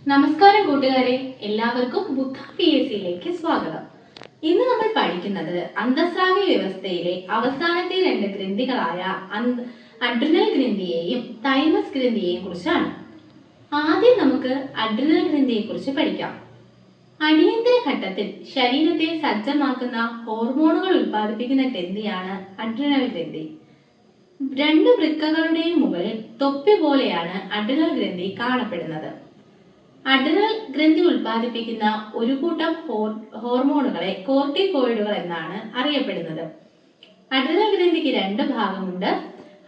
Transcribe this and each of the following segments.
നമസ്കാരം കൂട്ടുകാരെ, എല്ലാവർക്കും ബുദ്ധ PSCയിലേക്ക് സ്വാഗതം. ഇന്ന് നമ്മൾ പഠിക്കുന്നത് അന്തസ്രാവി വ്യവസ്ഥയിലെ അവസാനത്തെ രണ്ട് ഗ്രന്ഥികളായ അഡ്രിനൽ ഗ്രന്ഥിയെയും തൈമസ് ഗ്രന്ഥിയെയും കുറിച്ചാണ്. ആദ്യം നമുക്ക് അഡ്രിനൽ ഗ്രന്ഥിയെ കുറിച്ച് പഠിക്കാം. അടിയന്തര ഘട്ടത്തിൽ ശരീരത്തെ സജ്ജമാക്കുന്ന ഹോർമോണുകൾ ഉൽപ്പാദിപ്പിക്കുന്ന ഗ്രന്ഥിയാണ് അഡ്രിനൽ ഗ്രന്ഥി. രണ്ട് വൃക്കകളുടെയും മുകളിൽ തൊപ്പി പോലെയാണ് അഡ്രിനൽ ഗ്രന്ഥി കാണപ്പെടുന്നത്. അഡ്രിനൽ ഗ്രന്ഥി ഉൽപ്പാദിപ്പിക്കുന്ന ഒരു കൂട്ടം ഹോർമോണുകളെ കോർട്ടിക്കോയിഡുകൾ എന്നാണ് അറിയപ്പെടുന്നത്. അഡ്രിനൽ ഗ്രന്ഥിക്ക് രണ്ട് ഭാഗമുണ്ട്.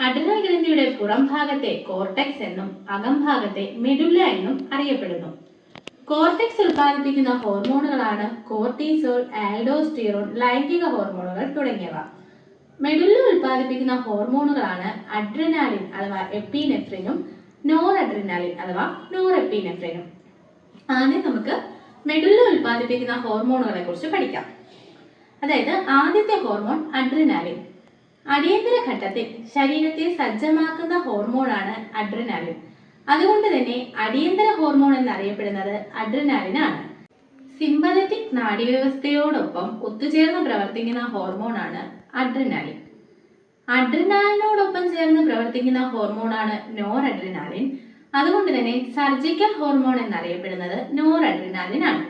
അഡ്രിനൽ ഗ്രന്ഥിയുടെ പുറം ഭാഗത്തെ കോർട്ടെക്സ് എന്നും അകംഭാഗത്തെ മെഡുല്ല എന്നും അറിയപ്പെടുന്നു. കോർട്ടെക്സ് ഉൽപ്പാദിപ്പിക്കുന്ന ഹോർമോണുകളാണ് കോർട്ടിസോൾ, ആൽഡോസ്റ്റിറോൺ, ലൈംഗിക ഹോർമോണുകൾ തുടങ്ങിയവ. മെഡുല്ല ഉൽപ്പാദിപ്പിക്കുന്ന ഹോർമോണുകളാണ് അഡ്രിനാലിൻ അഥവാ എപ്പിനെഫ്രിനും നോർ അഡ്രിനാലിൻ അഥവാ നോർ എപ്പിനെഫ്രിനും. ആദ്യം നമുക്ക് മെഡുല്ല ഉൽപ്പാദിപ്പിക്കുന്ന ഹോർമോണുകളെ കുറിച്ച് പഠിക്കാം. അതായത് ആദ്യത്തെ ഹോർമോൺ അഡ്രിനാലിൻ. അടിയന്തര ഘട്ടത്തിൽ ശരീരത്തെ സജ്ജമാക്കുന്ന ഹോർമോണാണ് അഡ്രിനാലിൻ. അതുകൊണ്ട് തന്നെ അടിയന്തര ഹോർമോൺ എന്നറിയപ്പെടുന്നത് അഡ്രിനാലിനാണ്. സിമ്പതറ്റിക് നാഡീവ്യവസ്ഥയോടൊപ്പം ഒത്തുചേർന്ന് പ്രവർത്തിക്കുന്ന ഹോർമോണാണ് അഡ്രിനാലിൻ. അഡ്രിനാലിനോടൊപ്പം ചേർന്ന് പ്രവർത്തിക്കുന്ന ഹോർമോണാണ് നോർ അഡ്രിനാലിൻ. അതുകൊണ്ട് തന്നെ സർജിക്കൽ ഹോർമോൺ എന്നറിയപ്പെടുന്നത് നോർ അഡ്രിനാലിൻ ആണ്.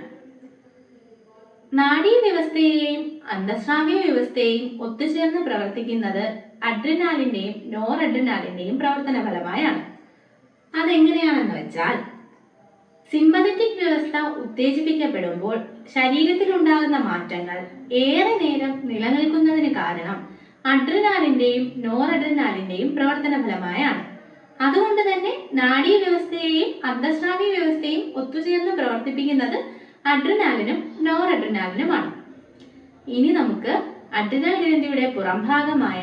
നാഡീവ്യവസ്ഥയെയും അന്തസ്രാവ്യ വ്യവസ്ഥയെയും ഒത്തുചേർന്ന് പ്രവർത്തിക്കുന്നത് അഡ്രിനാലിന്റെയും നോർ അഡ്രിനാലിന്റെയും പ്രവർത്തന ഫലമായാണ്. അതെങ്ങനെയാണെന്ന് വെച്ചാൽ, സിമ്പതറ്റിക് വ്യവസ്ഥ ഉത്തേജിപ്പിക്കപ്പെടുമ്പോൾ ശരീരത്തിലുണ്ടാകുന്ന മാറ്റങ്ങൾ ഏറെ നേരം നിലനിൽക്കുന്നതിന് കാരണം അഡ്രിനാലിന്റെയും നോർ അഡ്രിനാലിന്റെയും പ്രവർത്തന ഫലമായാണ്. അതുകൊണ്ട് തന്നെ നാഡീവ്യവസ്ഥയെയും അന്തസ്രാവ്യ വ്യവസ്ഥയും ഒത്തുചേർന്ന് പ്രവർത്തിപ്പിക്കുന്നത് അഡ്രിനാലിനും നോർ അഡ്രിനാലിനുമാണ്. ഇനി നമുക്ക് അഡ്രിനൽ ഗ്രന്ഥിയുടെ പുറംഭാഗമായ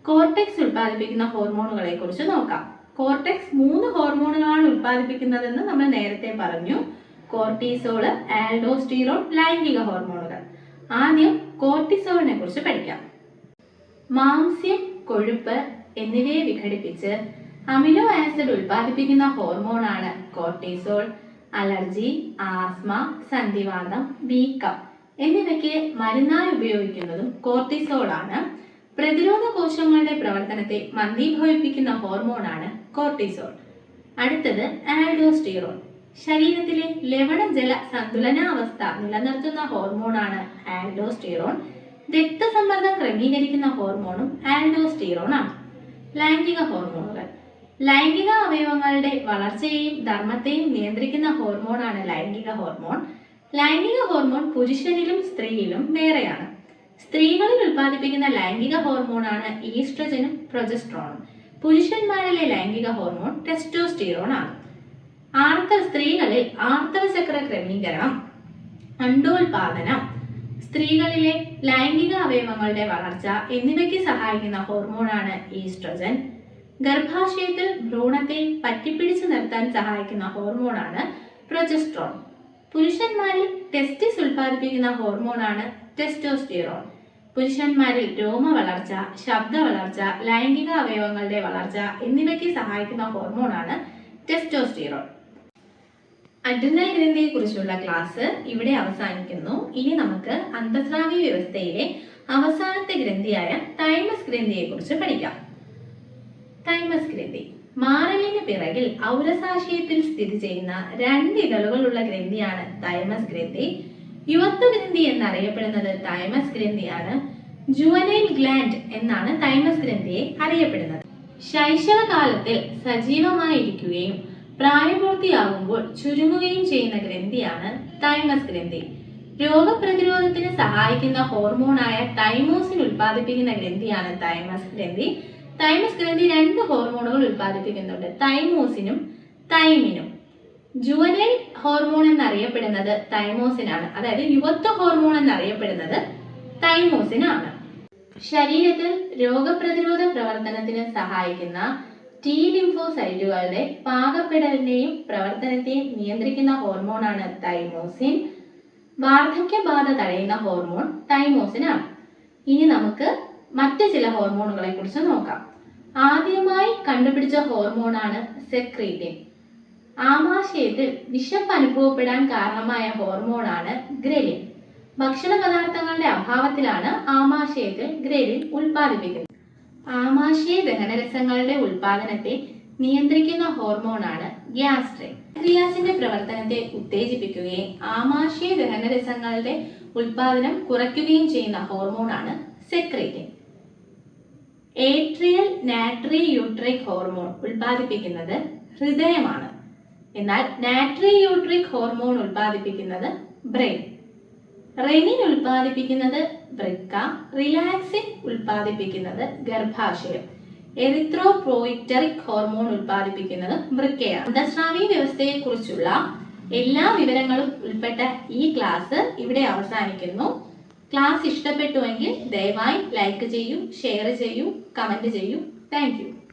കോർട്ടെക്സ് ഉൽപ്പാദിപ്പിക്കുന്ന ഹോർമോണുകളെ കുറിച്ച് നോക്കാം. കോർട്ടെക്സ് 3 ഹോർമോണുകളാണ് ഉൽപ്പാദിപ്പിക്കുന്നതെന്ന് നമ്മൾ നേരത്തെ പറഞ്ഞു. കോർട്ടിസോള്, ആൽഡോസ്റ്റിറോൺ, ലൈംഗിക ഹോർമോണുകൾ. ആദ്യം കോർട്ടിസോളിനെ കുറിച്ച് പഠിക്കാം. മാംസ്യം, കൊഴുപ്പ് എന്നിവയെ വിഘടിപ്പിച്ച് അമിനോ ആസിഡ് ഉൽപ്പാദിപ്പിക്കുന്ന ഹോർമോണാണ് കോർട്ടിസോൾ. അലർജി, ആസ്മ, സന്ധിവാതം, വീക്കം എന്നിവയ്ക്ക് മരുന്നായി ഉപയോഗിക്കുന്നതും കോർട്ടിസോൾ ആണ്. പ്രതിരോധ കോശങ്ങളുടെ പ്രവർത്തനത്തെ മന്ദീഭവിപ്പിക്കുന്ന ഹോർമോണാണ് കോർട്ടിസോൾ. അടുത്തത് ആൽഡോസ്റ്റിറോൺ. ശരീരത്തിലെ ലവണജല സന്തുലനാവസ്ഥ നിലനിർത്തുന്ന ഹോർമോണാണ് ആൽഡോസ്റ്റിറോൺ. രക്തസമ്മർദ്ദം ക്രമീകരിക്കുന്ന ഹോർമോണും ആൽഡോസ്റ്റിറോൺ ആണ്. ലൈംഗിക ഹോർമോണുകൾ. ലൈംഗിക അവയവങ്ങളുടെ വളർച്ചയെയും ധർമ്മത്തെയും നിയന്ത്രിക്കുന്ന ഹോർമോണാണ് ലൈംഗിക ഹോർമോൺ. ലൈംഗിക ഹോർമോൺ പുരുഷനിലും സ്ത്രീയിലും വേറെയാണ്. സ്ത്രീകളിൽ ഉൽപ്പാദിപ്പിക്കുന്ന ലൈംഗിക ഹോർമോണാണ് ഈസ്ട്രജനും പ്രൊജസ്ട്രോണും. പുരുഷന്മാരിലെ ലൈംഗിക ഹോർമോൺ ടെസ്റ്റോസ്റ്റിറോൺ ആണ്. സ്ത്രീകളിൽ ആർത്തവചക്ര ക്രമീകരണം, അണ്ഡോൽപാദനം, സ്ത്രീകളിലെ ലൈംഗിക അവയവങ്ങളുടെ വളർച്ച എന്നിവയ്ക്ക് സഹായിക്കുന്ന ഹോർമോണാണ് ഈസ്ട്രജൻ. ഗർഭാശയത്തിൽ ഭ്രൂണത്തെ പറ്റിപ്പിടിച്ചു നിർത്താൻ സഹായിക്കുന്ന ഹോർമോണാണ് പ്രൊജസ്ട്രോൺ. പുരുഷന്മാരിൽ ടെസ്റ്റിസ് ഉൽപ്പാദിപ്പിക്കുന്ന ഹോർമോണാണ് ടെസ്റ്റോസ്റ്റിറോൺ. പുരുഷന്മാരിൽ രോമ വളർച്ച, ശബ്ദ വളർച്ച, ലൈംഗിക അവയവങ്ങളുടെ വളർച്ച എന്നിവയ്ക്ക് സഹായിക്കുന്ന ഹോർമോണാണ് ടെസ്റ്റോസ്റ്റിറോൺ. അഡ്രിനൽ ഗ്രന്ഥിയെ കുറിച്ചുള്ള ക്ലാസ് ഇവിടെ അവസാനിക്കുന്നു. ഇനി നമുക്ക് അന്തസ്രാവി വ്യവസ്ഥയിലെ അവസാനത്തെ ഗ്രന്ഥിയായ തൈമസ് ഗ്രന്ഥിയെ കുറിച്ച് പഠിക്കാം. തൈമസ് ഗ്രന്ഥി മാറലിന് പിറകിൽ ഔരസാശയത്തിൽ സ്ഥിതി ചെയ്യുന്ന 2 ഇതളുകളുള്ള ഗ്രന്ഥിയാണ് തൈമസ് ഗ്രന്ഥി. യുവത്വ ഗ്രന്ഥി എന്നറിയപ്പെടുന്നത് തൈമസ് ഗ്രന്ഥിയാണ്. ജുവനൈൽ ഗ്ലാൻഡ് എന്നാണ് തൈമസ് ഗ്രന്ഥിയെ അറിയപ്പെടുന്നത്. ശൈശവകാലത്തിൽ സജീവമായിരിക്കുകയും പ്രായപൂർത്തിയാകുമ്പോൾ ചുരുങ്ങുകയും ചെയ്യുന്ന ഗ്രന്ഥിയാണ് തൈമസ് ഗ്രന്ഥി. രോഗപ്രതിരോധത്തിന് സഹായിക്കുന്ന ഹോർമോണായ തൈമോസിൻ ഉൽപ്പാദിപ്പിക്കുന്ന ഗ്രന്ഥിയാണ് തൈമസ് ഗ്രന്ഥി. തൈമസ് ഗ്രന്ഥി 2 ഹോർമോണുകൾ ഉൽപ്പാദിപ്പിക്കുന്നുണ്ട്, തൈമോസിനും തൈമിനും. ജുവനൈൽ ഹോർമോൺ എന്നറിയപ്പെടുന്നത് തൈമോസിനാണ്. അതായത് യുവത്വ ഹോർമോൺ എന്നറിയപ്പെടുന്നത് തൈമോസിനാണ്. ശരീരത്തിൽ രോഗപ്രതിരോധ പ്രവർത്തനത്തിന് സഹായിക്കുന്ന ടി ലിംഫോസൈറ്റുകളുടെ പാകപ്പെടലിനെയും പ്രവർത്തനത്തെയും നിയന്ത്രിക്കുന്ന ഹോർമോണാണ് തൈമോസിൻ. വാർദ്ധക്യബാധ തടയുന്ന ഹോർമോൺ തൈമോസിനാണ്. ഇനി നമുക്ക് മറ്റ് ചില ഹോർമോണുകളെ കുറിച്ച് നോക്കാം. ആദ്യമായി കണ്ടുപിടിച്ച ഹോർമോണാണ് സെക്രീറ്റിൻ. ആമാശയത്തിൽ വിശപ്പ് അനുഭവപ്പെടാൻ കാരണമായ ഹോർമോണാണ് ഗ്രേലിൻ. ഭക്ഷണ പദാർത്ഥങ്ങളുടെ അഭാവത്തിലാണ് ആമാശയത്തിൽ ഗ്രേലിൻ ഉൽപ്പാദിപ്പിക്കുന്നത്. ആമാശയ ദഹനരസങ്ങളുടെ ഉൽപാദനത്തെ നിയന്ത്രിക്കുന്ന ഹോർമോണാണ് ഗ്യാസ്ട്രിൻ. പാൻക്രിയാസിന്റെ പ്രവർത്തനത്തെ ഉത്തേജിപ്പിക്കുകയും ആമാശയ ദഹനരസങ്ങളുടെ ഉൽപാദനം കുറയ്ക്കുകയും ചെയ്യുന്ന ഹോർമോണാണ് സെക്രീറ്റിൻ. ഏട്രിയൽ നാട്രിയൂട്രിക് ഹോർമോൺ ഉൽപ്പാദിപ്പിക്കുന്നത് ഹൃദയമാണ്. എന്നാൽ നാട്രിയൂട്രിക് ഹോർമോൺ ഉൽപ്പാദിപ്പിക്കുന്നത് ബ്രെയിൻ. റെനിൻ ഉൽപ്പാദിപ്പിക്കുന്നത് വൃക്ക, റിലാക്സിൻ ഉൽപ്പാദിപ്പിക്കുന്നത് ഗർഭാശയം, എറിത്രോപോയിറ്ററിക് ഹോർമോൺ ഉൽപ്പാദിപ്പിക്കുന്നത് വൃക്കയാണ്. അന്തസ്രാവി വ്യവസ്ഥയെക്കുറിച്ചുള്ള എല്ലാ വിവരങ്ങളും ഉൾപ്പെട്ട ഈ ക്ലാസ് ഇവിടെ അവസാനിക്കുന്നു. ക്ലാസ് ഇഷ്ടപ്പെട്ടുവെങ്കിൽ ദയവായി ലൈക്ക് ചെയ്യൂ, ഷെയർ ചെയ്യൂ, കമന്റ് ചെയ്യൂ. Thank you.